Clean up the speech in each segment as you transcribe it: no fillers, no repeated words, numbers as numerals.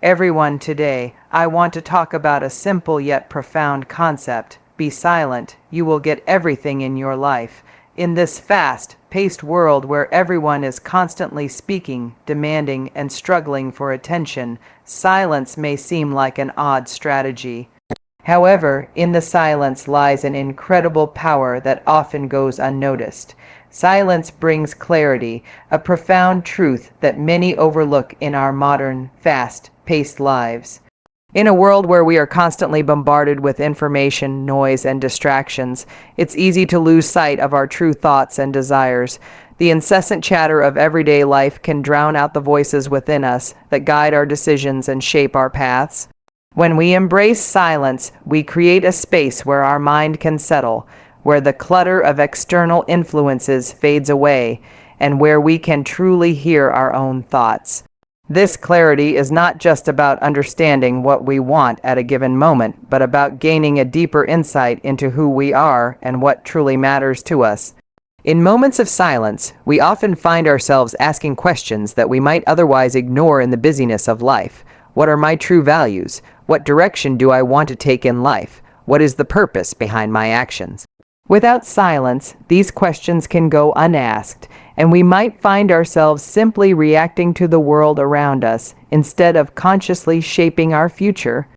everyone. Today, I want to talk about a simple yet profound concept. Be silent, you will get everything in your life. In this fast-paced world where everyone is constantly speaking, demanding, and struggling for attention, silence may seem like an odd strategy. However, in the silence lies an incredible power that often goes unnoticed. Silence brings clarity, a profound truth that many overlook in our modern, fast-paced lives. In a world where we are constantly bombarded with information, noise, and distractions, it's easy to lose sight of our true thoughts and desires. The incessant chatter of everyday life can drown out the voices within us that guide our decisions and shape our paths. When we embrace silence, we create a space where our mind can settle, where the clutter of external influences fades away, and where we can truly hear our own thoughts. This clarity is not just about understanding what we want at a given moment, but about gaining a deeper insight into who we are and what truly matters to us. In moments of silence, we often find ourselves asking questions that we might otherwise ignore in the busyness of life. What are my true values? What direction do I want to take in life? What is the purpose behind my actions? Without silence, these questions can go unasked, and we might find ourselves simply reacting to the world around us instead of consciously shaping our future.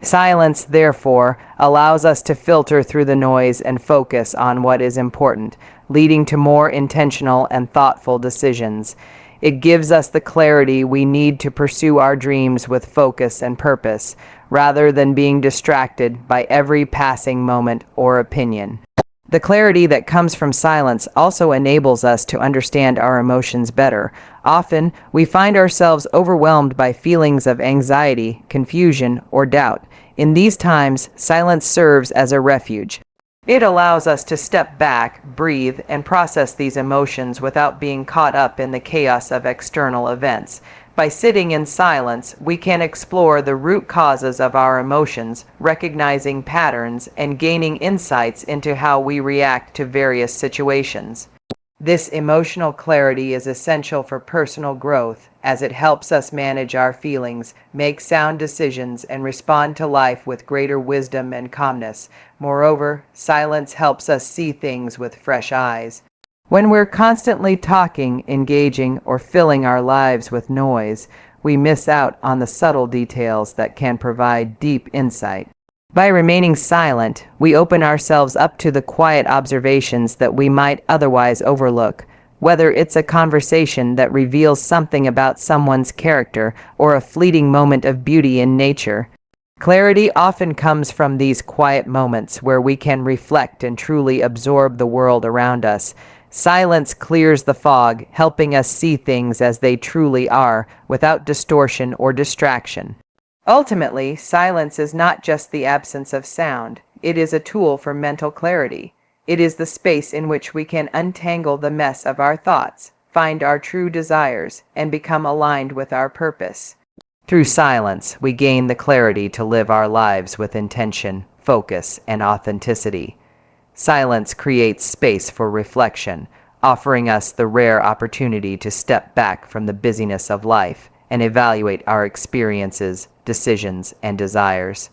Silence, therefore, allows us to filter through the noise and focus on what is important, leading to more intentional and thoughtful decisions. It gives us the clarity we need to pursue our dreams with focus and purpose, rather than being distracted by every passing moment or opinion. The clarity that comes from silence also enables us to understand our emotions better. Often, we find ourselves overwhelmed by feelings of anxiety, confusion, or doubt. In these times, silence serves as a refuge. It allows us to step back, breathe, and process these emotions without being caught up in the chaos of external events. By sitting in silence, we can explore the root causes of our emotions, recognizing patterns, and gaining insights into how we react to various situations. This emotional clarity is essential for personal growth, as it helps us manage our feelings, make sound decisions, and respond to life with greater wisdom and calmness. Moreover, silence helps us see things with fresh eyes. When we're constantly talking, engaging, or filling our lives with noise, we miss out on the subtle details that can provide deep insight. By remaining silent, we open ourselves up to the quiet observations that we might otherwise overlook, whether it's a conversation that reveals something about someone's character or a fleeting moment of beauty in nature. Clarity often comes from these quiet moments where we can reflect and truly absorb the world around us. Silence clears the fog, helping us see things as they truly are, without distortion or distraction. Ultimately, silence is not just the absence of sound. It is a tool for mental clarity. It is the space in which we can untangle the mess of our thoughts, find our true desires, and become aligned with our purpose. Through silence, we gain the clarity to live our lives with intention, focus, and authenticity. Silence creates space for reflection, offering us the rare opportunity to step back from the busyness of life and evaluate our experiences, decisions, and desires.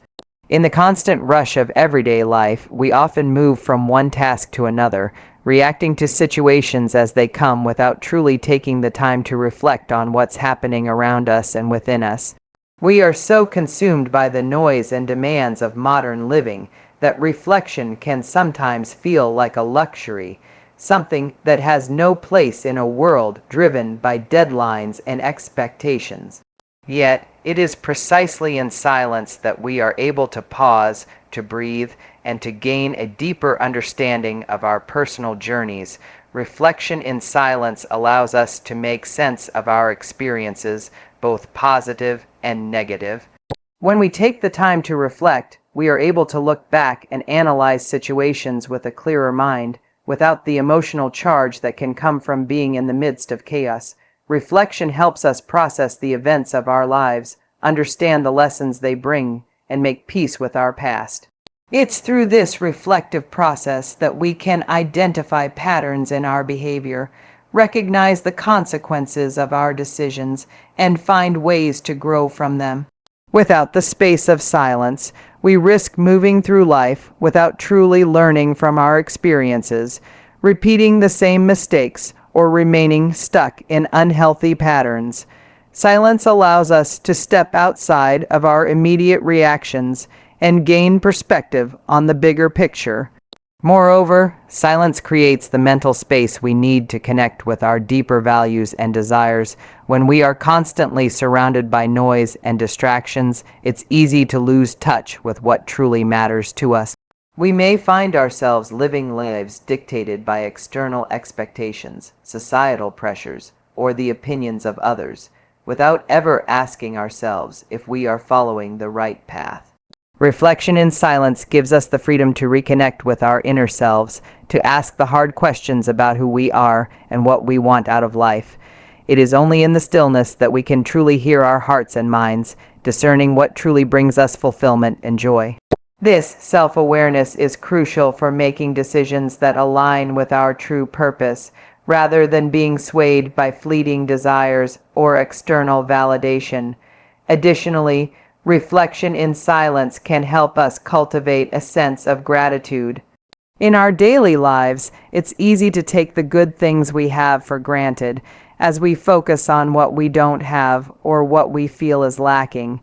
In the constant rush of everyday life, we often move from one task to another, reacting to situations as they come without truly taking the time to reflect on what's happening around us and within us. We are so consumed by the noise and demands of modern living that reflection can sometimes feel like a luxury, something that has no place in a world driven by deadlines and expectations. Yet, it is precisely in silence that we are able to pause, to breathe, and to gain a deeper understanding of our personal journeys. Reflection in silence allows us to make sense of our experiences, both positive and negative. When we take the time to reflect, we are able to look back and analyze situations with a clearer mind, without the emotional charge that can come from being in the midst of chaos. Reflection helps us process the events of our lives, understand the lessons they bring, and make peace with our past. It's through this reflective process that we can identify patterns in our behavior, recognize the consequences of our decisions, and find ways to grow from them. Without the space of silence, we risk moving through life without truly learning from our experiences, repeating the same mistakes, or remaining stuck in unhealthy patterns. Silence allows us to step outside of our immediate reactions and gain perspective on the bigger picture. Moreover, silence creates the mental space we need to connect with our deeper values and desires. When we are constantly surrounded by noise and distractions, it's easy to lose touch with what truly matters to us. We may find ourselves living lives dictated by external expectations, societal pressures, or the opinions of others, without ever asking ourselves if we are following the right path. Reflection in silence gives us the freedom to reconnect with our inner selves, to ask the hard questions about who we are and what we want out of life. It is only in the stillness that we can truly hear our hearts and minds, discerning what truly brings us fulfillment and joy. This self-awareness is crucial for making decisions that align with our true purpose, rather than being swayed by fleeting desires or external validation. Additionally, reflection in silence can help us cultivate a sense of gratitude. In our daily lives, it's easy to take the good things we have for granted as we focus on what we don't have or what we feel is lacking.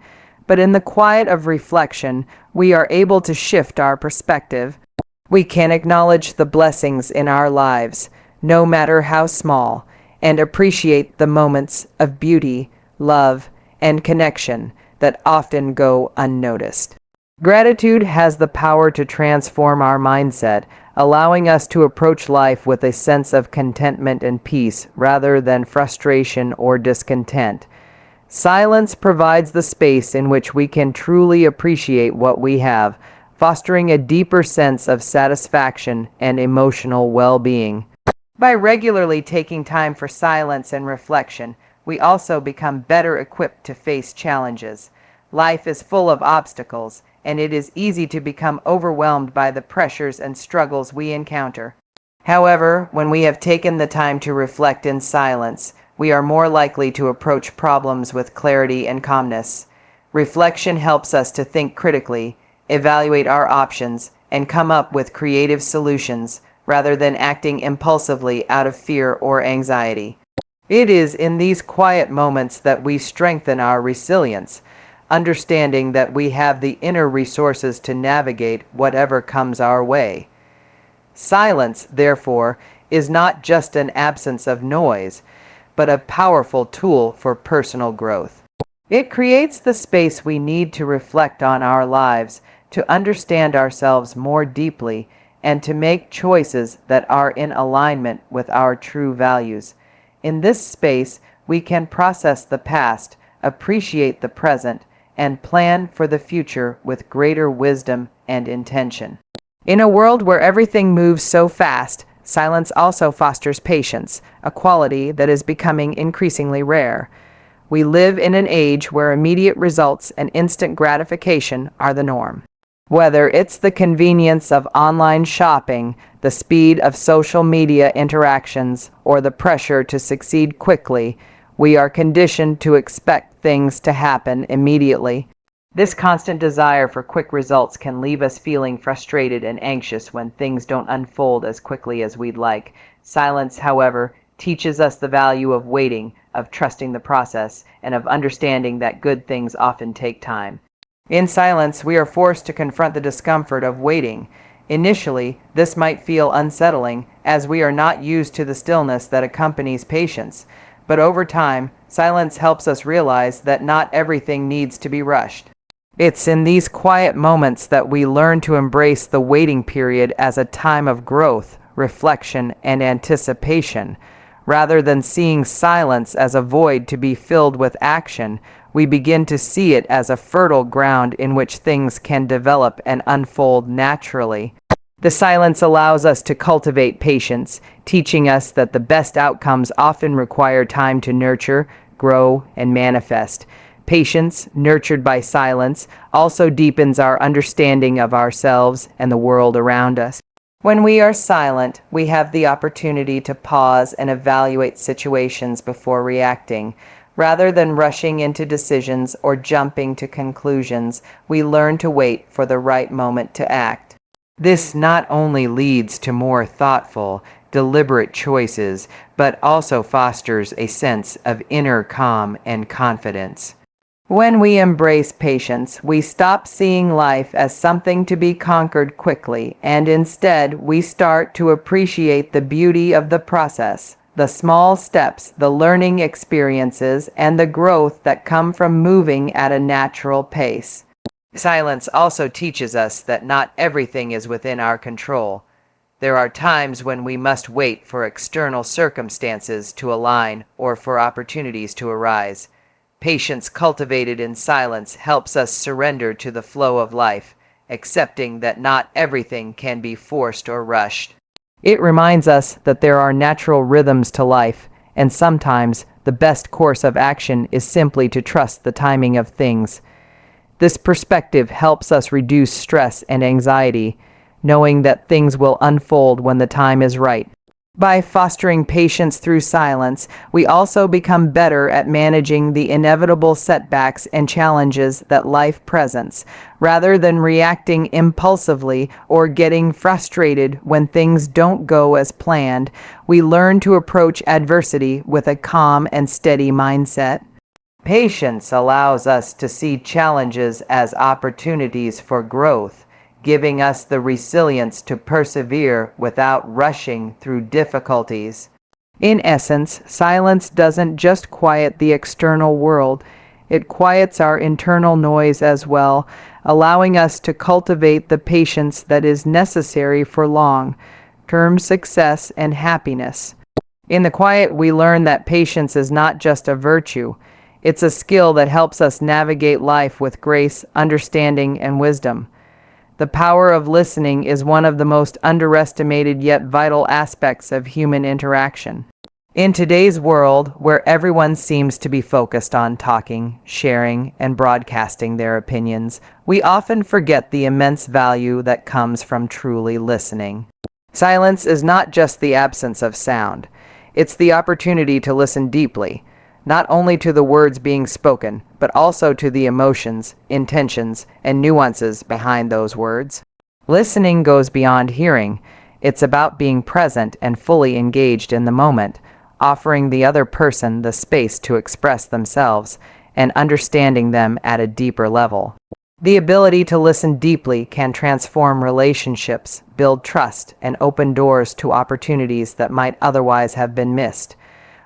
But in the quiet of reflection, we are able to shift our perspective. We can acknowledge the blessings in our lives, no matter how small, and appreciate the moments of beauty, love, and connection that often go unnoticed. Gratitude has the power to transform our mindset, allowing us to approach life with a sense of contentment and peace rather than frustration or discontent. Silence provides the space in which we can truly appreciate what we have, fostering a deeper sense of satisfaction and emotional well-being. By regularly taking time for silence and reflection, we also become better equipped to face challenges. Life is full of obstacles, and it is easy to become overwhelmed by the pressures and struggles we encounter. However, when we have taken the time to reflect in silence, we are more likely to approach problems with clarity and calmness. Reflection helps us to think critically, evaluate our options, and come up with creative solutions, rather than acting impulsively out of fear or anxiety. It is in these quiet moments that we strengthen our resilience, understanding that we have the inner resources to navigate whatever comes our way. Silence, therefore, is not just an absence of noise, but a powerful tool for personal growth. It creates the space we need to reflect on our lives, to understand ourselves more deeply, and to make choices that are in alignment with our true values. In this space, we can process the past, appreciate the present, and plan for the future with greater wisdom and intention. In a world where everything moves so fast, silence also fosters patience, a quality that is becoming increasingly rare. We live in an age where immediate results and instant gratification are the norm. Whether it's the convenience of online shopping, the speed of social media interactions, or the pressure to succeed quickly, we are conditioned to expect things to happen immediately. This constant desire for quick results can leave us feeling frustrated and anxious when things don't unfold as quickly as we'd like. Silence, however, teaches us the value of waiting, of trusting the process, and of understanding that good things often take time. In silence, we are forced to confront the discomfort of waiting. Initially, this might feel unsettling, as we are not used to the stillness that accompanies patience. But over time, silence helps us realize that not everything needs to be rushed. It's in these quiet moments that we learn to embrace the waiting period as a time of growth, reflection, and anticipation. Rather than seeing silence as a void to be filled with action, we begin to see it as a fertile ground in which things can develop and unfold naturally. The silence allows us to cultivate patience, teaching us that the best outcomes often require time to nurture, grow, and manifest. Patience, nurtured by silence, also deepens our understanding of ourselves and the world around us. When we are silent, we have the opportunity to pause and evaluate situations before reacting. Rather than rushing into decisions or jumping to conclusions, we learn to wait for the right moment to act. This not only leads to more thoughtful, deliberate choices, but also fosters a sense of inner calm and confidence. When we embrace patience, we stop seeing life as something to be conquered quickly, and instead we start to appreciate the beauty of the process, the small steps, the learning experiences, and the growth that come from moving at a natural pace. Silence also teaches us that not everything is within our control. There are times when we must wait for external circumstances to align or for opportunities to arise. Patience cultivated in silence helps us surrender to the flow of life, accepting that not everything can be forced or rushed. It reminds us that there are natural rhythms to life, and sometimes the best course of action is simply to trust the timing of things. This perspective helps us reduce stress and anxiety, knowing that things will unfold when the time is right. By fostering patience through silence, we also become better at managing the inevitable setbacks and challenges that life presents, rather than reacting impulsively or getting frustrated when things don't go as planned. We learn to approach adversity with a calm and steady mindset. Patience allows us to see challenges as opportunities for growth, giving us the resilience to persevere without rushing through difficulties. In essence, silence doesn't just quiet the external world, it quiets our internal noise as well, allowing us to cultivate the patience that is necessary for long-term success and happiness. In the quiet, we learn that patience is not just a virtue, it's a skill that helps us navigate life with grace, understanding, and wisdom. The power of listening is one of the most underestimated yet vital aspects of human interaction. In today's world, where everyone seems to be focused on talking, sharing, and broadcasting their opinions, we often forget the immense value that comes from truly listening. Silence is not just the absence of sound, it's the opportunity to listen deeply, not only to the words being spoken, but also to the emotions, intentions, and nuances behind those words. Listening goes beyond hearing. It's about being present and fully engaged in the moment, offering the other person the space to express themselves and understanding them at a deeper level. The ability to listen deeply can transform relationships, build trust, and open doors to opportunities that might otherwise have been missed.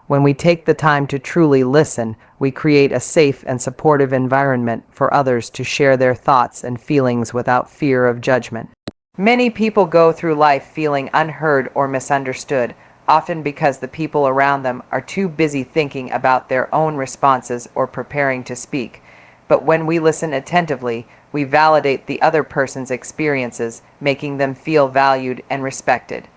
When we take the time to truly listen, we create a safe and supportive environment for others to share their thoughts and feelings without fear of judgment. Many people go through life feeling unheard or misunderstood, often because the people around them are too busy thinking about their own responses or preparing to speak. But when we listen attentively, we validate the other person's experiences, making them feel valued and respected.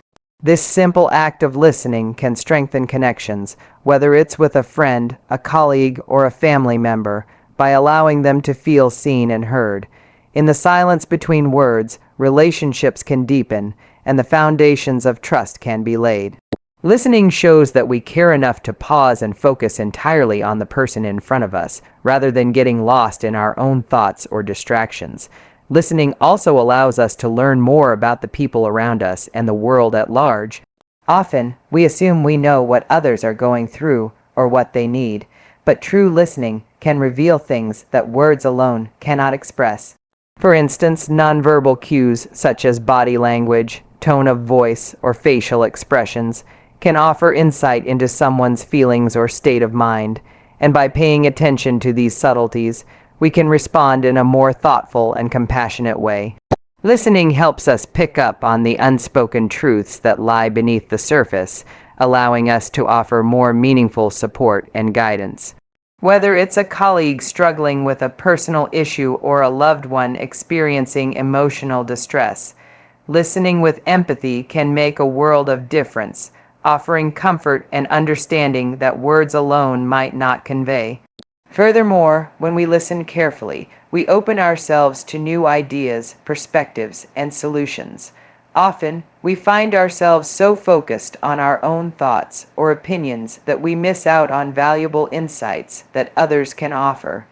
This simple act of listening can strengthen connections, whether it's with a friend, a colleague, or a family member, by allowing them to feel seen and heard. In the silence between words, relationships can deepen, and the foundations of trust can be laid. Listening shows that we care enough to pause and focus entirely on the person in front of us, rather than getting lost in our own thoughts or distractions. Listening also allows us to learn more about the people around us and the world at large. Often, we assume we know what others are going through or what they need, but true listening can reveal things that words alone cannot express. For instance, nonverbal cues such as body language, tone of voice, or facial expressions can offer insight into someone's feelings or state of mind, and by paying attention to these subtleties, we can respond in a more thoughtful and compassionate way. Listening helps us pick up on the unspoken truths that lie beneath the surface, allowing us to offer more meaningful support and guidance. Whether it's a colleague struggling with a personal issue or a loved one experiencing emotional distress, listening with empathy can make a world of difference, offering comfort and understanding that words alone might not convey. Furthermore, when we listen carefully, we open ourselves to new ideas, perspectives, and solutions. Often, we find ourselves so focused on our own thoughts or opinions that we miss out on valuable insights that others can offer.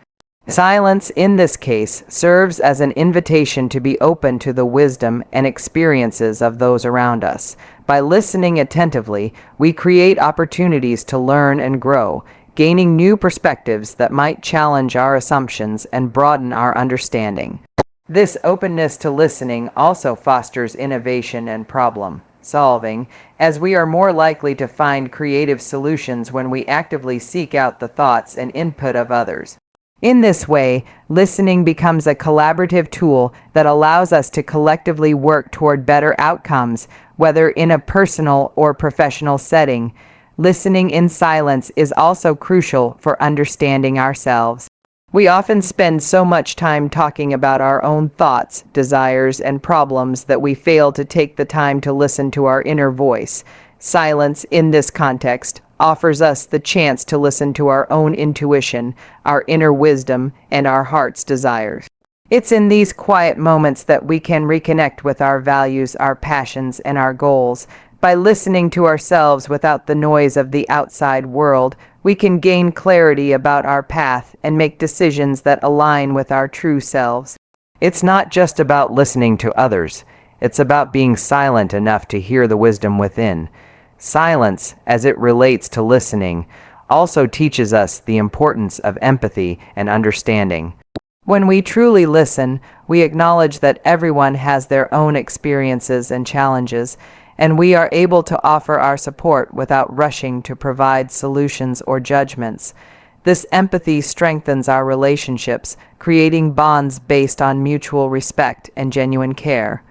Silence, in this case, serves as an invitation to be open to the wisdom and experiences of those around us. By listening attentively, we create opportunities to learn and grow, gaining new perspectives that might challenge our assumptions and broaden our understanding. This openness to listening also fosters innovation and problem solving, as we are more likely to find creative solutions when we actively seek out the thoughts and input of others. In this way, listening becomes a collaborative tool that allows us to collectively work toward better outcomes, whether in a personal or professional setting. Listening in silence is also crucial for understanding ourselves. We often spend so much time talking about our own thoughts, desires, and problems that we fail to take the time to listen to our inner voice. Silence, in this context, offers us the chance to listen to our own intuition, our inner wisdom, and our heart's desires. It's in these quiet moments that we can reconnect with our values, our passions, and our goals. By listening to ourselves without the noise of the outside world, we can gain clarity about our path and make decisions that align with our true selves. It's not just about listening to others. It's about being silent enough to hear the wisdom within. Silence, as it relates to listening, also teaches us the importance of empathy and understanding. When we truly listen, we acknowledge that everyone has their own experiences and challenges, and we are able to offer our support without rushing to provide solutions or judgments. This empathy strengthens our relationships, creating bonds based on mutual respect and genuine care.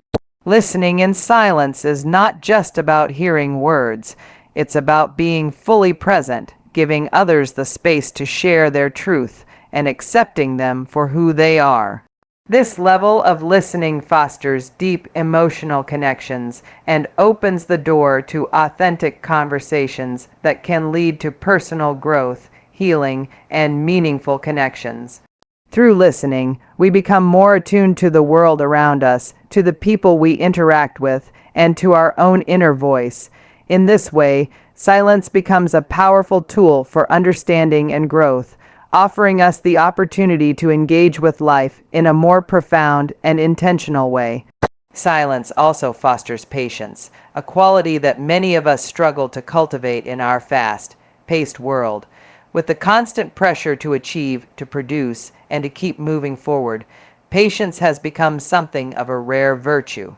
Listening in silence is not just about hearing words. It's about being fully present, giving others the space to share their truth, and accepting them for who they are. This level of listening fosters deep emotional connections and opens the door to authentic conversations that can lead to personal growth, healing, and meaningful connections. Through listening, we become more attuned to the world around us, to the people we interact with, and to our own inner voice. In this way, silence becomes a powerful tool for understanding and growth, offering us the opportunity to engage with life in a more profound and intentional way. Silence also fosters patience, a quality that many of us struggle to cultivate in our fast-paced world. With the constant pressure to achieve, to produce, and to keep moving forward, patience has become something of a rare virtue.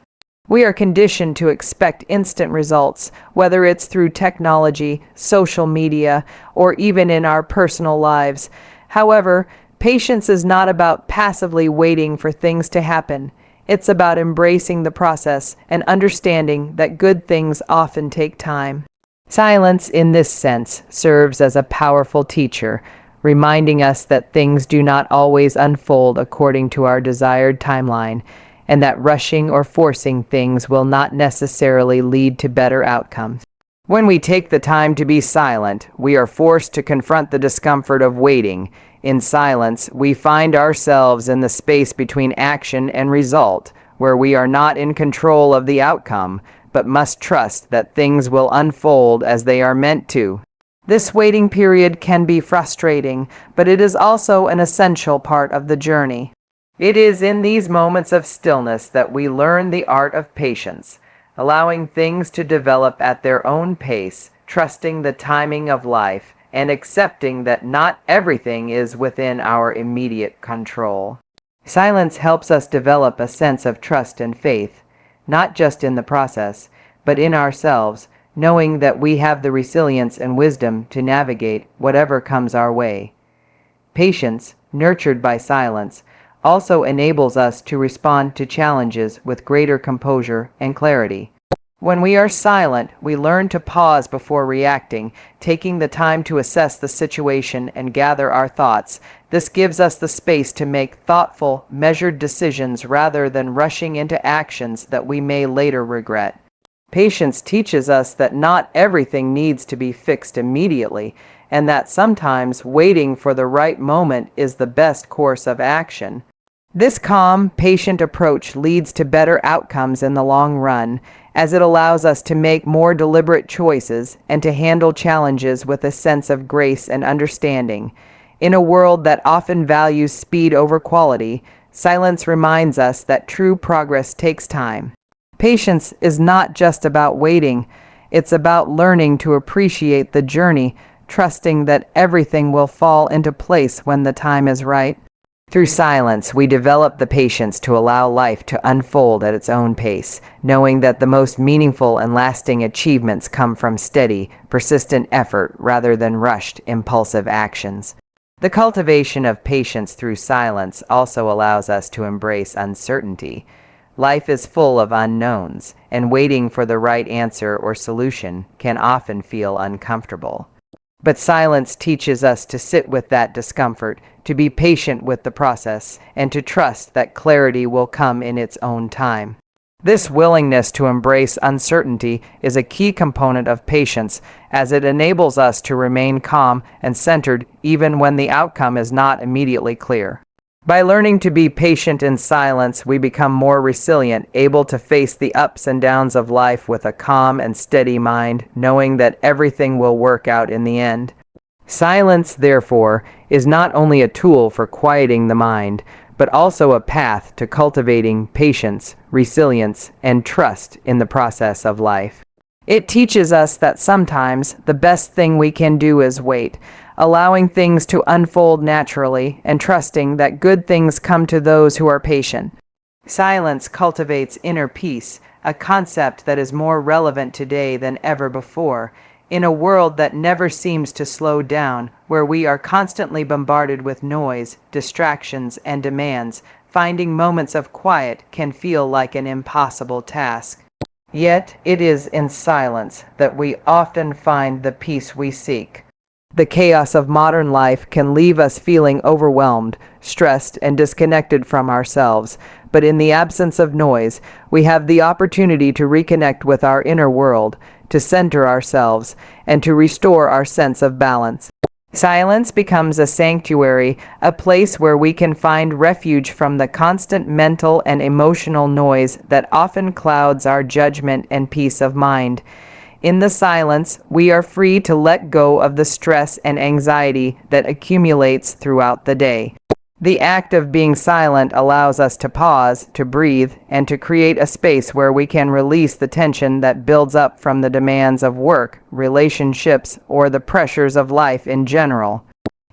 We are conditioned to expect instant results, whether it's through technology, social media, or even in our personal lives. However, patience is not about passively waiting for things to happen. It's about embracing the process and understanding that good things often take time. Silence, in this sense, serves as a powerful teacher, reminding us that things do not always unfold according to our desired timeline, and that rushing or forcing things will not necessarily lead to better outcomes. When we take the time to be silent, we are forced to confront the discomfort of waiting. In silence, we find ourselves in the space between action and result, where we are not in control of the outcome, but must trust that things will unfold as they are meant to. This waiting period can be frustrating, but it is also an essential part of the journey. It is in these moments of stillness that we learn the art of patience, allowing things to develop at their own pace, trusting the timing of life, and accepting that not everything is within our immediate control. Silence helps us develop a sense of trust and faith, not just in the process, but in ourselves, knowing that we have the resilience and wisdom to navigate whatever comes our way. Patience, nurtured by silence, also enables us to respond to challenges with greater composure and clarity. When we are silent, we learn to pause before reacting, taking the time to assess the situation and gather our thoughts. This gives us the space to make thoughtful, measured decisions rather than rushing into actions that we may later regret. Patience teaches us that not everything needs to be fixed immediately, and that sometimes waiting for the right moment is the best course of action. This calm, patient approach leads to better outcomes in the long run, as it allows us to make more deliberate choices and to handle challenges with a sense of grace and understanding. In a world that often values speed over quality, silence reminds us that true progress takes time. Patience is not just about waiting, it's about learning to appreciate the journey, trusting that everything will fall into place when the time is right. Through silence, we develop the patience to allow life to unfold at its own pace, knowing that the most meaningful and lasting achievements come from steady, persistent effort rather than rushed, impulsive actions. The cultivation of patience through silence also allows us to embrace uncertainty. Life is full of unknowns, and waiting for the right answer or solution can often feel uncomfortable. But silence teaches us to sit with that discomfort, to be patient with the process, and to trust that clarity will come in its own time. This willingness to embrace uncertainty is a key component of patience, as it enables us to remain calm and centered even when the outcome is not immediately clear. By learning to be patient in silence, we become more resilient, able to face the ups and downs of life with a calm and steady mind, knowing that everything will work out in the end. Silence, therefore, is not only a tool for quieting the mind, but also a path to cultivating patience, resilience, and trust in the process of life. It teaches us that sometimes the best thing we can do is wait, allowing things to unfold naturally and trusting that good things come to those who are patient. Silence cultivates inner peace, a concept that is more relevant today than ever before. In a world that never seems to slow down, where we are constantly bombarded with noise, distractions, and demands, finding moments of quiet can feel like an impossible task. Yet it is in silence that we often find the peace we seek. The chaos of modern life can leave us feeling overwhelmed, stressed, and disconnected from ourselves, but in the absence of noise, we have the opportunity to reconnect with our inner world, to center ourselves, and to restore our sense of balance. Silence becomes a sanctuary, a place where we can find refuge from the constant mental and emotional noise that often clouds our judgment and peace of mind. In the silence, we are free to let go of the stress and anxiety that accumulates throughout the day. The act of being silent allows us to pause, to breathe, and to create a space where we can release the tension that builds up from the demands of work, relationships, or the pressures of life in general.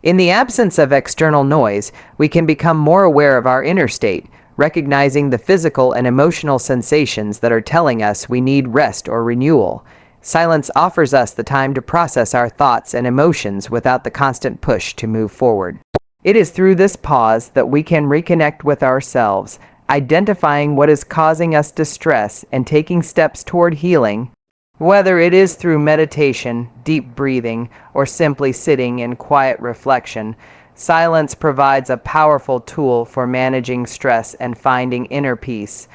In the absence of external noise, we can become more aware of our inner state, recognizing the physical and emotional sensations that are telling us we need rest or renewal. Silence offers us the time to process our thoughts and emotions without the constant push to move forward. It is through this pause that we can reconnect with ourselves, identifying what is causing us distress and taking steps toward healing. Whether it is through meditation, deep breathing, or simply sitting in quiet reflection, silence provides a powerful tool for managing stress and finding inner peace.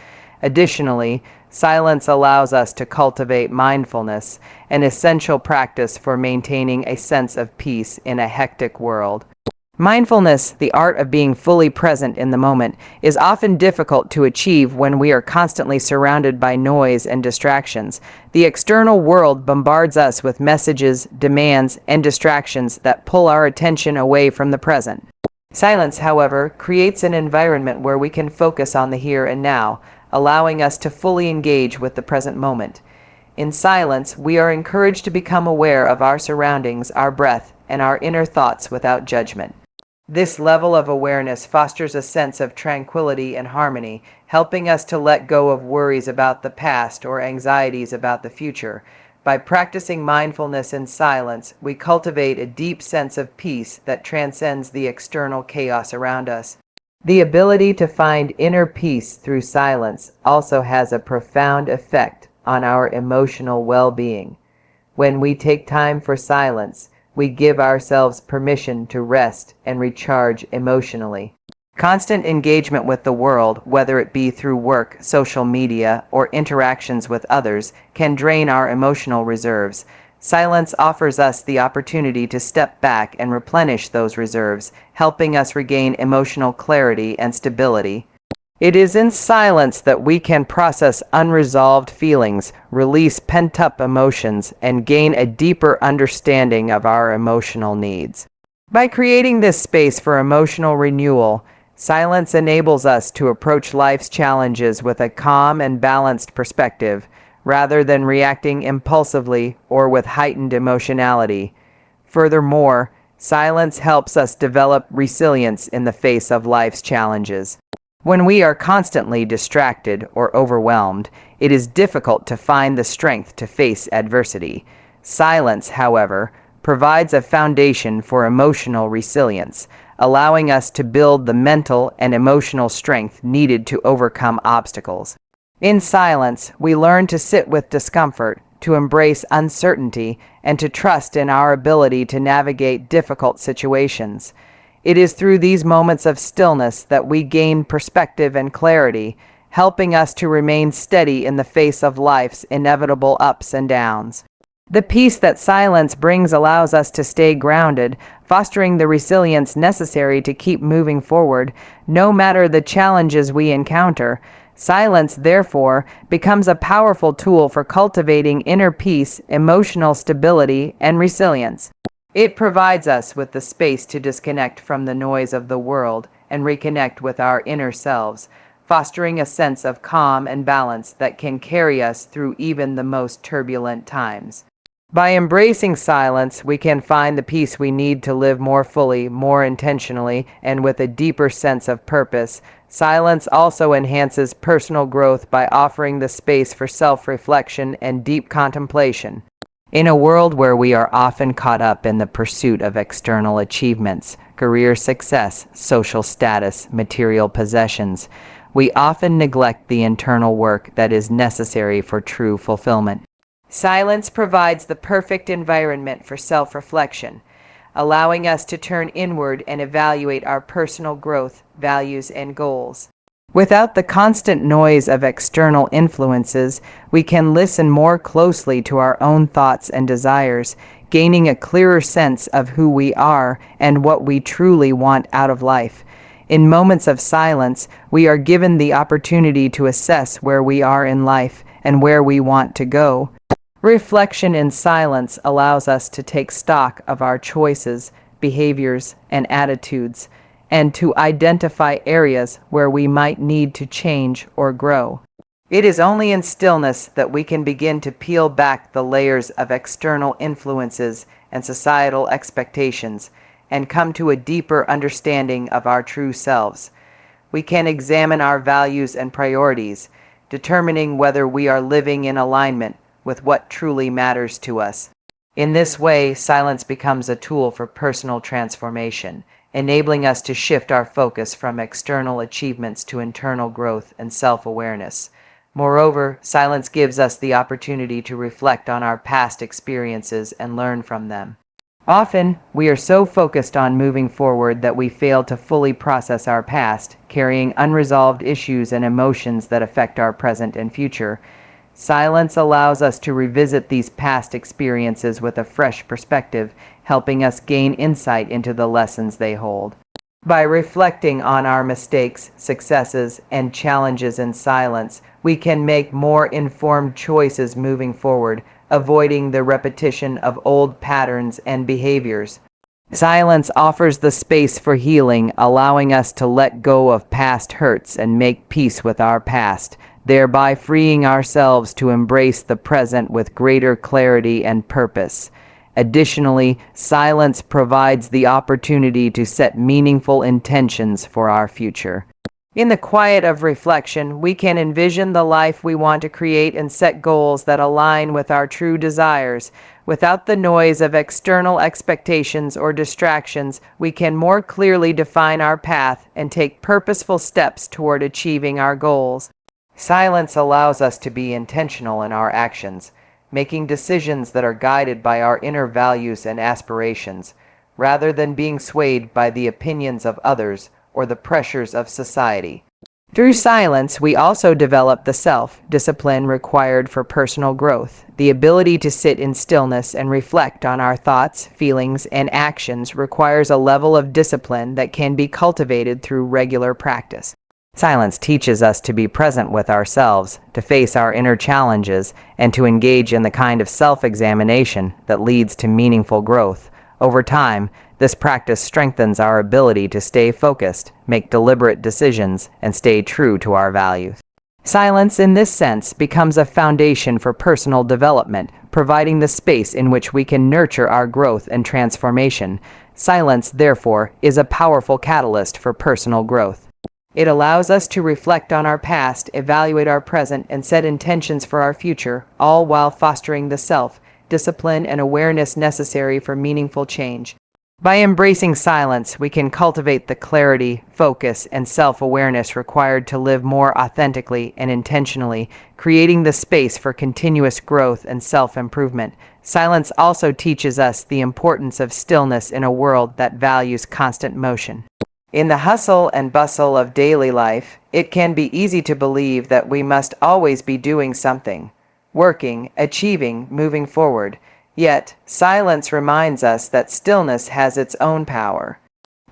Additionally, silence allows us to cultivate mindfulness, an essential practice for maintaining a sense of peace in a hectic world. Mindfulness, the art of being fully present in the moment, is often difficult to achieve when we are constantly surrounded by noise and distractions. The external world bombards us with messages, demands, and distractions that pull our attention away from the present. Silence, however, creates an environment where we can focus on the here and now, allowing us to fully engage with the present moment. In silence, we are encouraged to become aware of our surroundings, our breath, and our inner thoughts without judgment. This level of awareness fosters a sense of tranquility and harmony, helping us to let go of worries about the past or anxieties about the future. By practicing mindfulness in silence, we cultivate a deep sense of peace that transcends the external chaos around us. The ability to find inner peace through silence also has a profound effect on our emotional well-being. When we take time for silence, we give ourselves permission to rest and recharge emotionally. Constant engagement with the world, whether it be through work, social media, or interactions with others, can drain our emotional reserves. Silence offers us the opportunity to step back and replenish those reserves, helping us regain emotional clarity and stability. It is in silence that we can process unresolved feelings, release pent-up emotions, and gain a deeper understanding of our emotional needs. By creating this space for emotional renewal, silence enables us to approach life's challenges with a calm and balanced perspective, rather than reacting impulsively or with heightened emotionality. Furthermore, silence helps us develop resilience in the face of life's challenges. When we are constantly distracted or overwhelmed, it is difficult to find the strength to face adversity. Silence, however, provides a foundation for emotional resilience, allowing us to build the mental and emotional strength needed to overcome obstacles. In silence, we learn to sit with discomfort, to embrace uncertainty, and to trust in our ability to navigate difficult situations. It is through these moments of stillness that we gain perspective and clarity, helping us to remain steady in the face of life's inevitable ups and downs. The peace that silence brings allows us to stay grounded, fostering the resilience necessary to keep moving forward, no matter the challenges we encounter. Silence, therefore, becomes a powerful tool for cultivating inner peace, emotional stability, and resilience. It provides us with the space to disconnect from the noise of the world and reconnect with our inner selves, fostering a sense of calm and balance that can carry us through even the most turbulent times. By embracing silence, we can find the peace we need to live more fully, more intentionally, and with a deeper sense of purpose. Silence also enhances personal growth by offering the space for self-reflection and deep contemplation. In a world where we are often caught up in the pursuit of external achievements, career success, social status, material possessions, we often neglect the internal work that is necessary for true fulfillment. Silence provides the perfect environment for self-reflection, allowing us to turn inward and evaluate our personal growth, values, and goals. Without the constant noise of external influences, we can listen more closely to our own thoughts and desires, gaining a clearer sense of who we are and what we truly want out of life. In moments of silence, we are given the opportunity to assess where we are in life and where we want to go. Reflection in silence allows us to take stock of our choices, behaviors, and attitudes, and to identify areas where we might need to change or grow. It is only in stillness that we can begin to peel back the layers of external influences and societal expectations and come to a deeper understanding of our true selves. We can examine our values and priorities, determining whether we are living in alignment with what truly matters to us. In this way, silence becomes a tool for personal transformation, enabling us to shift our focus from external achievements to internal growth and self-awareness. Moreover, silence gives us the opportunity to reflect on our past experiences and learn from them. Often, we are so focused on moving forward that we fail to fully process our past, carrying unresolved issues and emotions that affect our present and future. Silence allows us to revisit these past experiences with a fresh perspective, helping us gain insight into the lessons they hold. By reflecting on our mistakes, successes, and challenges in silence, we can make more informed choices moving forward, avoiding the repetition of old patterns and behaviors. Silence offers the space for healing, allowing us to let go of past hurts and make peace with our past, thereby freeing ourselves to embrace the present with greater clarity and purpose. Additionally, silence provides the opportunity to set meaningful intentions for our future. In the quiet of reflection, we can envision the life we want to create and set goals that align with our true desires. Without the noise of external expectations or distractions, we can more clearly define our path and take purposeful steps toward achieving our goals. Silence allows us to be intentional in our actions, making decisions that are guided by our inner values and aspirations, rather than being swayed by the opinions of others or the pressures of society. Through silence, we also develop the self-discipline required for personal growth. The ability to sit in stillness and reflect on our thoughts, feelings, and actions requires a level of discipline that can be cultivated through regular practice. Silence teaches us to be present with ourselves, to face our inner challenges, and to engage in the kind of self-examination that leads to meaningful growth. Over time, this practice strengthens our ability to stay focused, make deliberate decisions, and stay true to our values. Silence, in this sense, becomes a foundation for personal development, providing the space in which we can nurture our growth and transformation. Silence, therefore, is a powerful catalyst for personal growth. It allows us to reflect on our past, evaluate our present, and set intentions for our future, all while fostering the self-discipline and awareness necessary for meaningful change. By embracing silence, we can cultivate the clarity, focus, and self-awareness required to live more authentically and intentionally, creating the space for continuous growth and self-improvement. Silence also teaches us the importance of stillness in a world that values constant motion. In the hustle and bustle of daily life, it can be easy to believe that we must always be doing something, working, achieving, moving forward. Yet, silence reminds us that stillness has its own power.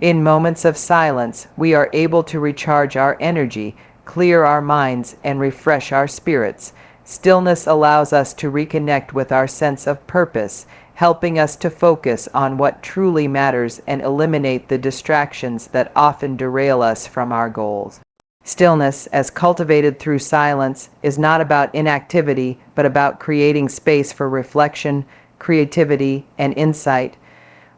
In moments of silence, we are able to recharge our energy, clear our minds, and refresh our spirits. Stillness allows us to reconnect with our sense of purpose, helping us to focus on what truly matters and eliminate the distractions that often derail us from our goals. Stillness, as cultivated through silence, is not about inactivity, but about creating space for reflection, creativity, and insight.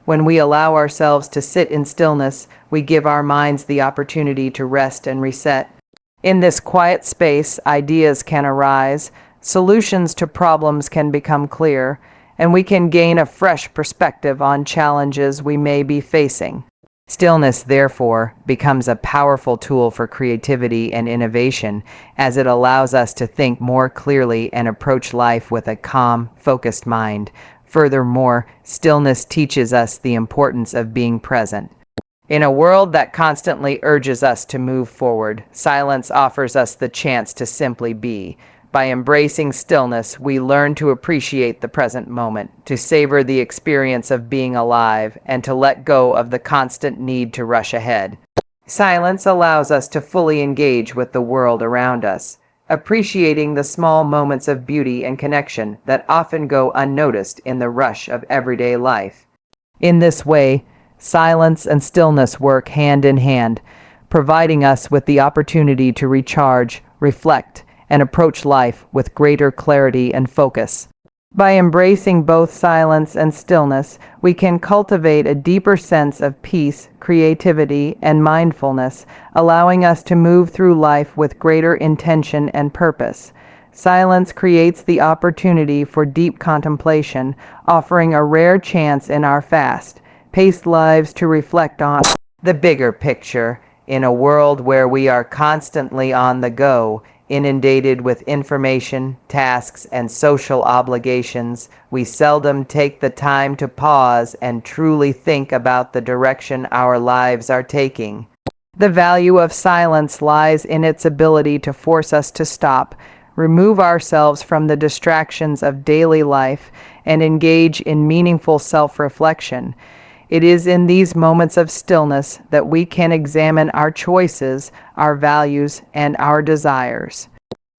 When we allow ourselves to sit in stillness, we give our minds the opportunity to rest and reset. In this quiet space, ideas can arise, solutions to problems can become clear, and we can gain a fresh perspective on challenges we may be facing. Stillness, therefore, becomes a powerful tool for creativity and innovation, as it allows us to think more clearly and approach life with a calm, focused mind. Furthermore, stillness teaches us the importance of being present. In a world that constantly urges us to move forward, silence offers us the chance to simply be. By embracing stillness, we learn to appreciate the present moment, to savor the experience of being alive, and to let go of the constant need to rush ahead. Silence allows us to fully engage with the world around us, appreciating the small moments of beauty and connection that often go unnoticed in the rush of everyday life. In this way, silence and stillness work hand in hand, providing us with the opportunity to recharge, reflect, and approach life with greater clarity and focus. By embracing both silence and stillness, we can cultivate a deeper sense of peace, creativity, and mindfulness, allowing us to move through life with greater intention and purpose. Silence creates the opportunity for deep contemplation, offering a rare chance in our fast-paced lives to reflect on the bigger picture. In a world where we are constantly on the go, inundated with information, tasks, and social obligations, we seldom take the time to pause and truly think about the direction our lives are taking. The value of silence lies in its ability to force us to stop, remove ourselves from the distractions of daily life, and engage in meaningful self-reflection. It is in these moments of stillness that we can examine our choices, our values, and our desires.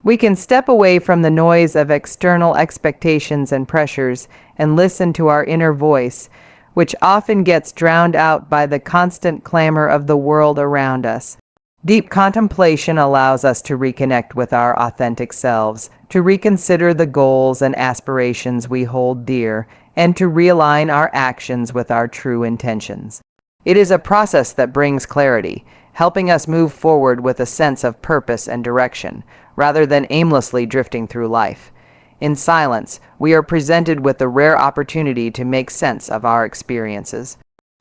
We can step away from the noise of external expectations and pressures and listen to our inner voice, which often gets drowned out by the constant clamor of the world around us. Deep contemplation allows us to reconnect with our authentic selves, to reconsider the goals and aspirations we hold dear, and to realign our actions with our true intentions. It is a process that brings clarity, helping us move forward with a sense of purpose and direction, rather than aimlessly drifting through life. In silence, we are presented with the rare opportunity to make sense of our experiences.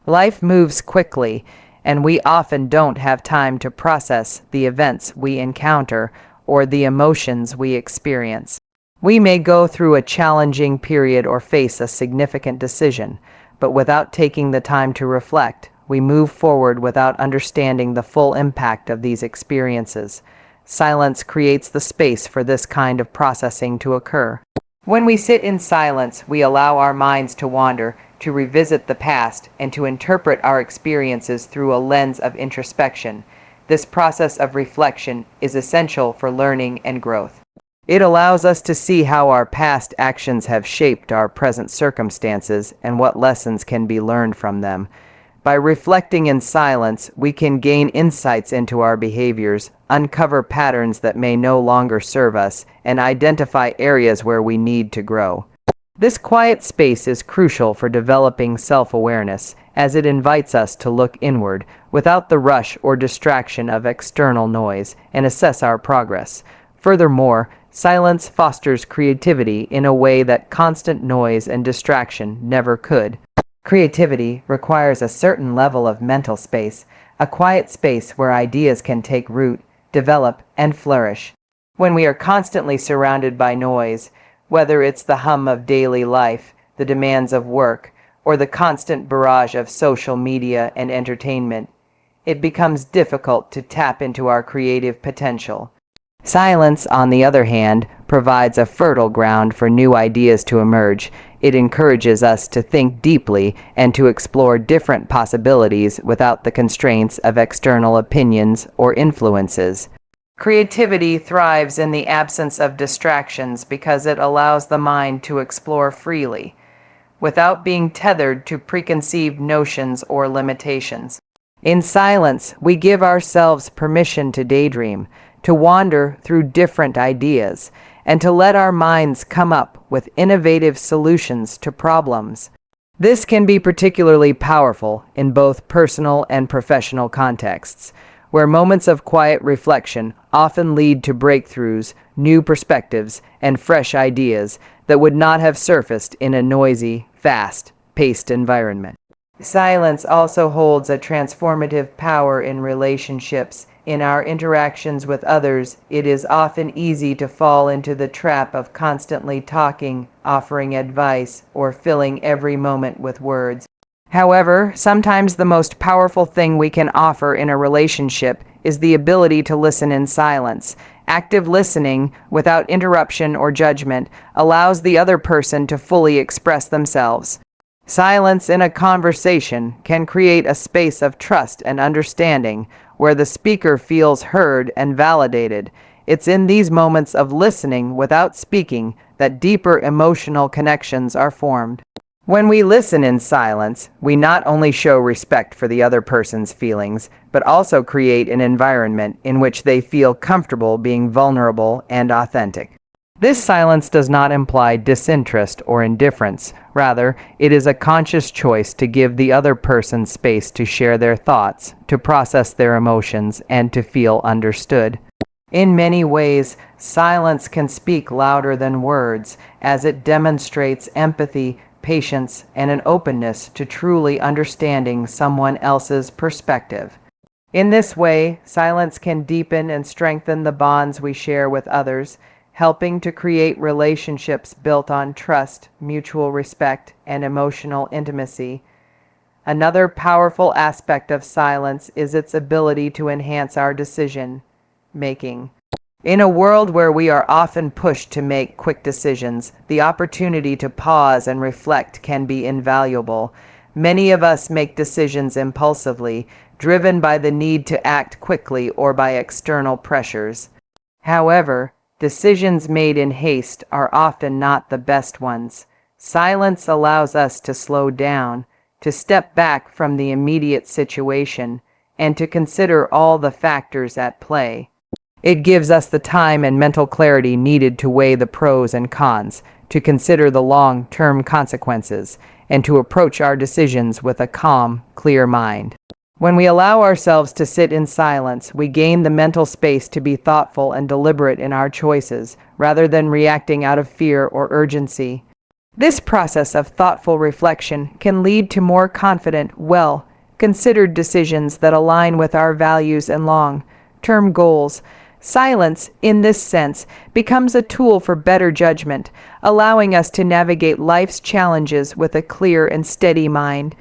Life moves quickly, and we often don't have time to process the events we encounter or the emotions we experience. We may go through a challenging period or face a significant decision, but without taking the time to reflect, we move forward without understanding the full impact of these experiences. Silence creates the space for this kind of processing to occur. When we sit in silence, we allow our minds to wander, to revisit the past, and to interpret our experiences through a lens of introspection. This process of reflection is essential for learning and growth. It allows us to see how our past actions have shaped our present circumstances and what lessons can be learned from them. By reflecting in silence, we can gain insights into our behaviors, uncover patterns that may no longer serve us, and identify areas where we need to grow. This quiet space is crucial for developing self-awareness, as it invites us to look inward, without the rush or distraction of external noise, and assess our progress. Furthermore, silence fosters creativity in a way that constant noise and distraction never could. Creativity requires a certain level of mental space, a quiet space where ideas can take root, develop, and flourish. When we are constantly surrounded by noise, whether it's the hum of daily life, the demands of work, or the constant barrage of social media and entertainment, it becomes difficult to tap into our creative potential. Silence, on the other hand, provides a fertile ground for new ideas to emerge. It encourages us to think deeply and to explore different possibilities without the constraints of external opinions or influences. Creativity thrives in the absence of distractions because it allows the mind to explore freely, without being tethered to preconceived notions or limitations. In silence, we give ourselves permission to daydream, to wander through different ideas, and to let our minds come up with innovative solutions to problems. This can be particularly powerful in both personal and professional contexts, where moments of quiet reflection often lead to breakthroughs, new perspectives, and fresh ideas that would not have surfaced in a noisy, fast-paced environment. Silence also holds a transformative power in relationships. In our interactions with others, it is often easy to fall into the trap of constantly talking, offering advice, or filling every moment with words. However, sometimes the most powerful thing we can offer in a relationship is the ability to listen in silence. Active listening, without interruption or judgment, allows the other person to fully express themselves. Silence in a conversation can create a space of trust and understanding, where the speaker feels heard and validated. It's in these moments of listening without speaking that deeper emotional connections are formed. When we listen in silence, we not only show respect for the other person's feelings, but also create an environment in which they feel comfortable being vulnerable and authentic. This silence does not imply disinterest or indifference. Rather, it is a conscious choice to give the other person space to share their thoughts, to process their emotions, and to feel understood. In many ways, silence can speak louder than words, as it demonstrates empathy, patience, and an openness to truly understanding someone else's perspective. In this way, silence can deepen and strengthen the bonds we share with others, helping to create relationships built on trust, mutual respect, and emotional intimacy. Another powerful aspect of silence is its ability to enhance our decision making. In a world where we are often pushed to make quick decisions, the opportunity to pause and reflect can be invaluable. Many of us make decisions impulsively, driven by the need to act quickly or by external pressures. However, decisions made in haste are often not the best ones. Silence allows us to slow down, to step back from the immediate situation, and to consider all the factors at play. It gives us the time and mental clarity needed to weigh the pros and cons, to consider the long-term consequences, and to approach our decisions with a calm, clear mind. When we allow ourselves to sit in silence, we gain the mental space to be thoughtful and deliberate in our choices, rather than reacting out of fear or urgency. This process of thoughtful reflection can lead to more confident, well-considered decisions that align with our values and long-term goals. Silence, in this sense, becomes a tool for better judgment, allowing us to navigate life's challenges with a clear and steady mind.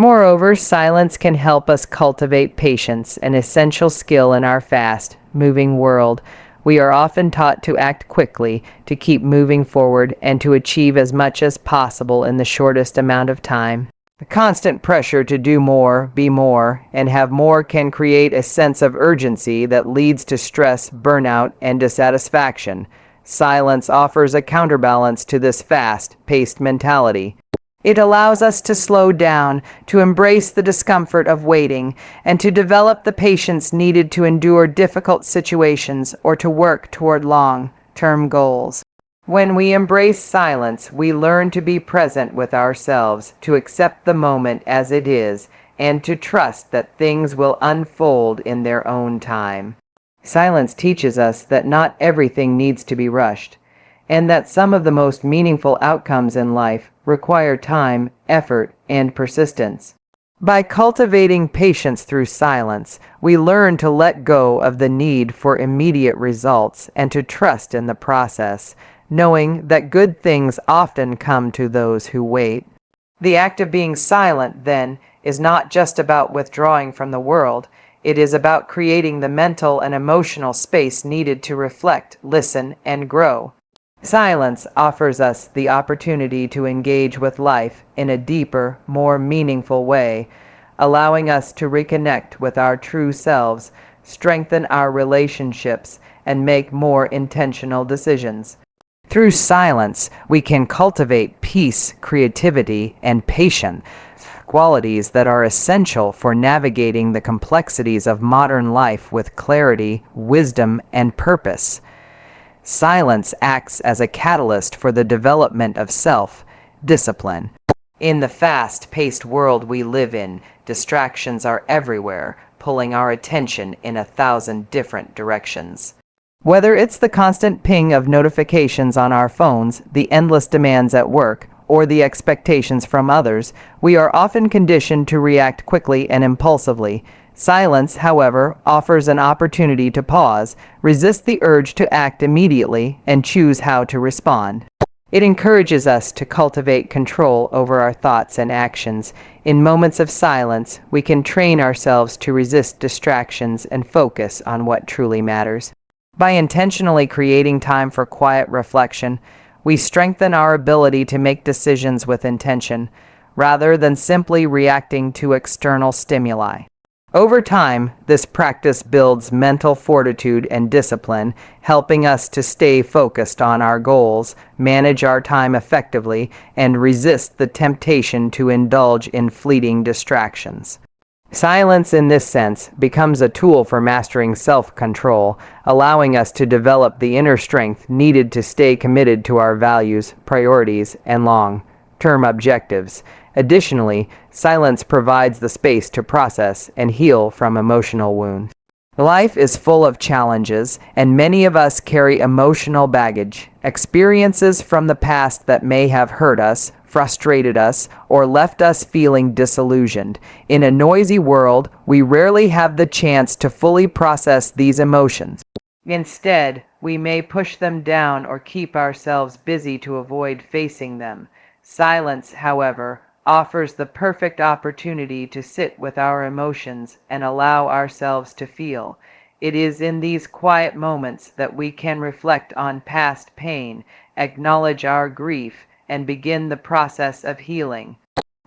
Moreover, silence can help us cultivate patience, an essential skill in our fast-moving world. We are often taught to act quickly, to keep moving forward, and to achieve as much as possible in the shortest amount of time. The constant pressure to do more, be more, and have more can create a sense of urgency that leads to stress, burnout, and dissatisfaction. Silence offers a counterbalance to this fast-paced mentality. It allows us to slow down, to embrace the discomfort of waiting, and to develop the patience needed to endure difficult situations or to work toward long-term goals. When we embrace silence, we learn to be present with ourselves, to accept the moment as it is, and to trust that things will unfold in their own time. Silence teaches us that not everything needs to be rushed, and that some of the most meaningful outcomes in life require time, effort, and persistence. By cultivating patience through silence, we learn to let go of the need for immediate results and to trust in the process, knowing that good things often come to those who wait. The act of being silent, then, is not just about withdrawing from the world. It is about creating the mental and emotional space needed to reflect, listen, and grow. Silence offers us the opportunity to engage with life in a deeper, more meaningful way, allowing us to reconnect with our true selves, strengthen our relationships, and make more intentional decisions. Through silence, we can cultivate peace, creativity, and patience, qualities that are essential for navigating the complexities of modern life with clarity, wisdom, and purpose. Silence acts as a catalyst for the development of self-discipline. In the fast-paced world we live in, distractions are everywhere, pulling our attention in 1,000 different directions. Whether it's the constant ping of notifications on our phones, the endless demands at work, or the expectations from others, we are often conditioned to react quickly and impulsively. Silence, however, offers an opportunity to pause, resist the urge to act immediately, and choose how to respond. It encourages us to cultivate control over our thoughts and actions. In moments of silence, we can train ourselves to resist distractions and focus on what truly matters. By intentionally creating time for quiet reflection, we strengthen our ability to make decisions with intention, rather than simply reacting to external stimuli. Over time, this practice builds mental fortitude and discipline, helping us to stay focused on our goals, manage our time effectively, and resist the temptation to indulge in fleeting distractions. Silence, in this sense, becomes a tool for mastering self-control, allowing us to develop the inner strength needed to stay committed to our values, priorities, and long-term objectives. Additionally, silence provides the space to process and heal from emotional wounds. Life is full of challenges, and many of us carry emotional baggage, experiences from the past that may have hurt us, frustrated us, or left us feeling disillusioned. In a noisy world, we rarely have the chance to fully process these emotions. Instead, we may push them down or keep ourselves busy to avoid facing them. Silence, however, offers the perfect opportunity to sit with our emotions and allow ourselves to feel. It is in these quiet moments that we can reflect on past pain, acknowledge our grief, and begin the process of healing.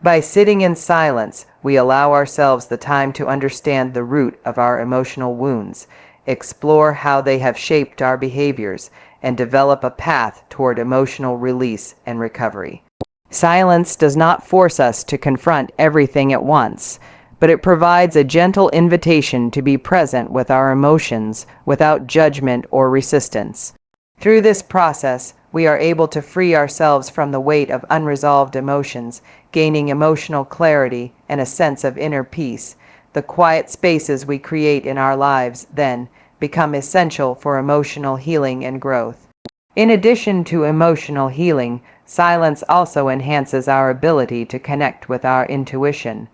By sitting in silence, we allow ourselves the time to understand the root of our emotional wounds, explore how they have shaped our behaviors, and develop a path toward emotional release and recovery. Silence does not force us to confront everything at once, but it provides a gentle invitation to be present with our emotions without judgment or resistance. Through this process, we are able to free ourselves from the weight of unresolved emotions, gaining emotional clarity and a sense of inner peace. The quiet spaces we create in our lives, then, become essential for emotional healing and growth. In addition to emotional healing, silence also enhances our ability to connect with our intuition.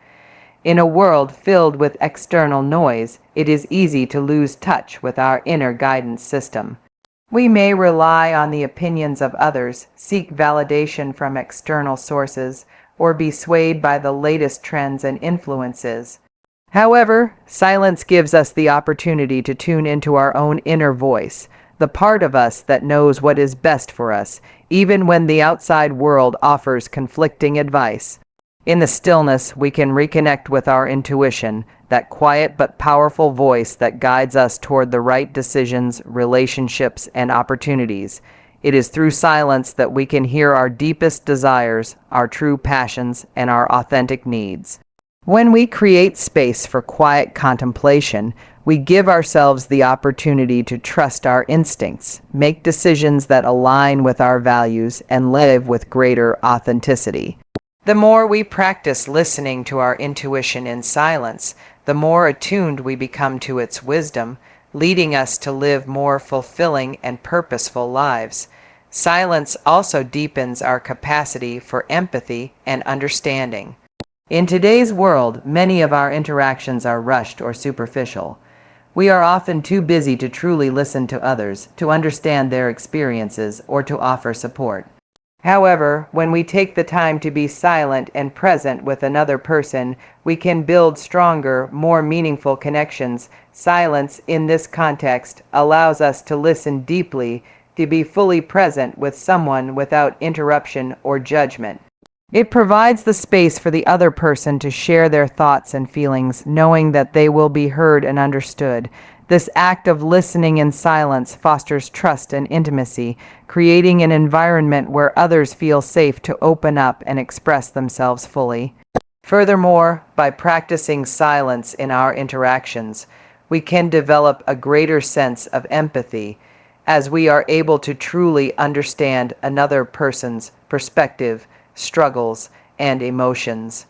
In a world filled with external noise, it is easy to lose touch with our inner guidance system. We may rely on the opinions of others, seek validation from external sources, or be swayed by the latest trends and influences. However, silence gives us the opportunity to tune into our own inner voice, the part of us that knows what is best for us, even when the outside world offers conflicting advice. In the stillness, we can reconnect with our intuition, that quiet but powerful voice that guides us toward the right decisions, relationships, and opportunities. It is through silence that we can hear our deepest desires, our true passions, and our authentic needs. When we create space for quiet contemplation, we give ourselves the opportunity to trust our instincts, make decisions that align with our values, and live with greater authenticity. The more we practice listening to our intuition in silence, the more attuned we become to its wisdom, leading us to live more fulfilling and purposeful lives. Silence also deepens our capacity for empathy and understanding. In today's world, many of our interactions are rushed or superficial. We are often too busy to truly listen to others, to understand their experiences, or to offer support. However, when we take the time to be silent and present with another person, we can build stronger, more meaningful connections. Silence, in this context, allows us to listen deeply, to be fully present with someone without interruption or judgment. It provides the space for the other person to share their thoughts and feelings, knowing that they will be heard and understood. This act of listening in silence fosters trust and intimacy, creating an environment where others feel safe to open up and express themselves fully. Furthermore, by practicing silence in our interactions, we can develop a greater sense of empathy, as we are able to truly understand another person's perspective, struggles, and emotions.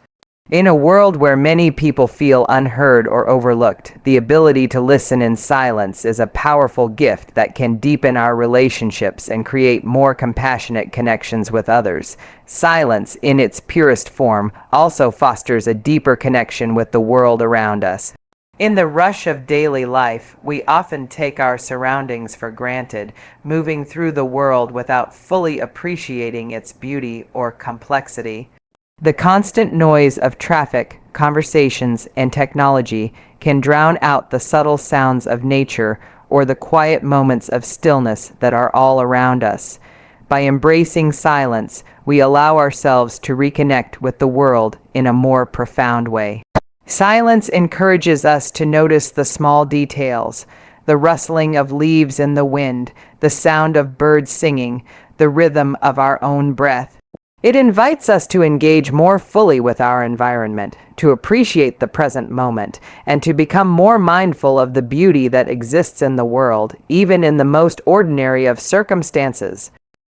In a world where many people feel unheard or overlooked, the ability to listen in silence is a powerful gift that can deepen our relationships and create more compassionate connections with others. Silence, in its purest form, also fosters a deeper connection with the world around us. In the rush of daily life, we often take our surroundings for granted, moving through the world without fully appreciating its beauty or complexity. The constant noise of traffic, conversations, and technology can drown out the subtle sounds of nature or the quiet moments of stillness that are all around us. By embracing silence, we allow ourselves to reconnect with the world in a more profound way. Silence encourages us to notice the small details, the rustling of leaves in the wind, the sound of birds singing, the rhythm of our own breath. It invites us to engage more fully with our environment, to appreciate the present moment, and to become more mindful of the beauty that exists in the world, even in the most ordinary of circumstances.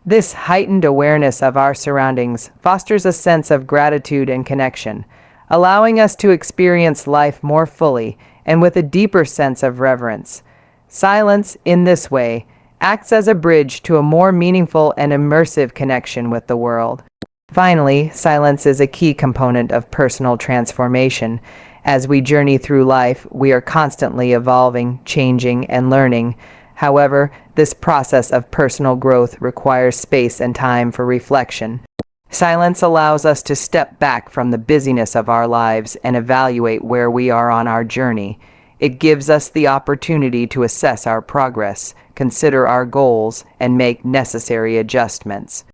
This heightened awareness of our surroundings fosters a sense of gratitude and connection, allowing us to experience life more fully and with a deeper sense of reverence. Silence, in this way, acts as a bridge to a more meaningful and immersive connection with the world. Finally, silence is a key component of personal transformation. As we journey through life, we are constantly evolving, changing, and learning. However, this process of personal growth requires space and time for reflection. Silence allows us to step back from the busyness of our lives and evaluate where we are on our journey. It gives us the opportunity to assess our progress, consider our goals, and make necessary adjustments.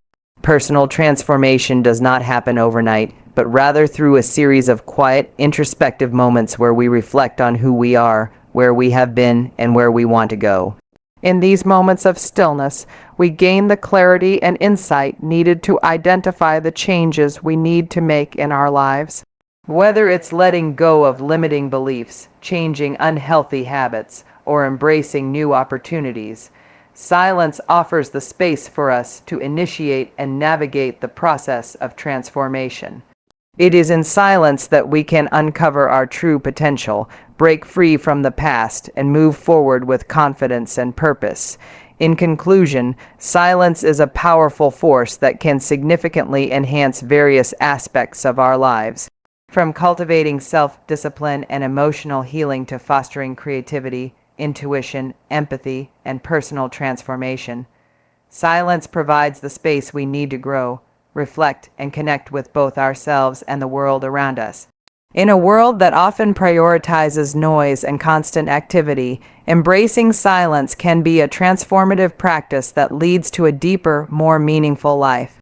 Personal transformation does not happen overnight, but rather through a series of quiet, introspective moments where we reflect on who we are, where we have been, and where we want to go. In these moments of stillness, we gain the clarity and insight needed to identify the changes we need to make in our lives. Whether it's letting go of limiting beliefs, changing unhealthy habits, or embracing new opportunities, silence offers the space for us to initiate and navigate the process of transformation. It is in silence that we can uncover our true potential, break free from the past, and move forward with confidence and purpose. In conclusion, silence is a powerful force that can significantly enhance various aspects of our lives. From cultivating self-discipline and emotional healing to fostering creativity, intuition, empathy, and personal transformation, silence provides the space we need to grow, reflect, and connect with both ourselves and the world around us. In a world that often prioritizes noise and constant activity, embracing silence can be a transformative practice that leads to a deeper, more meaningful life.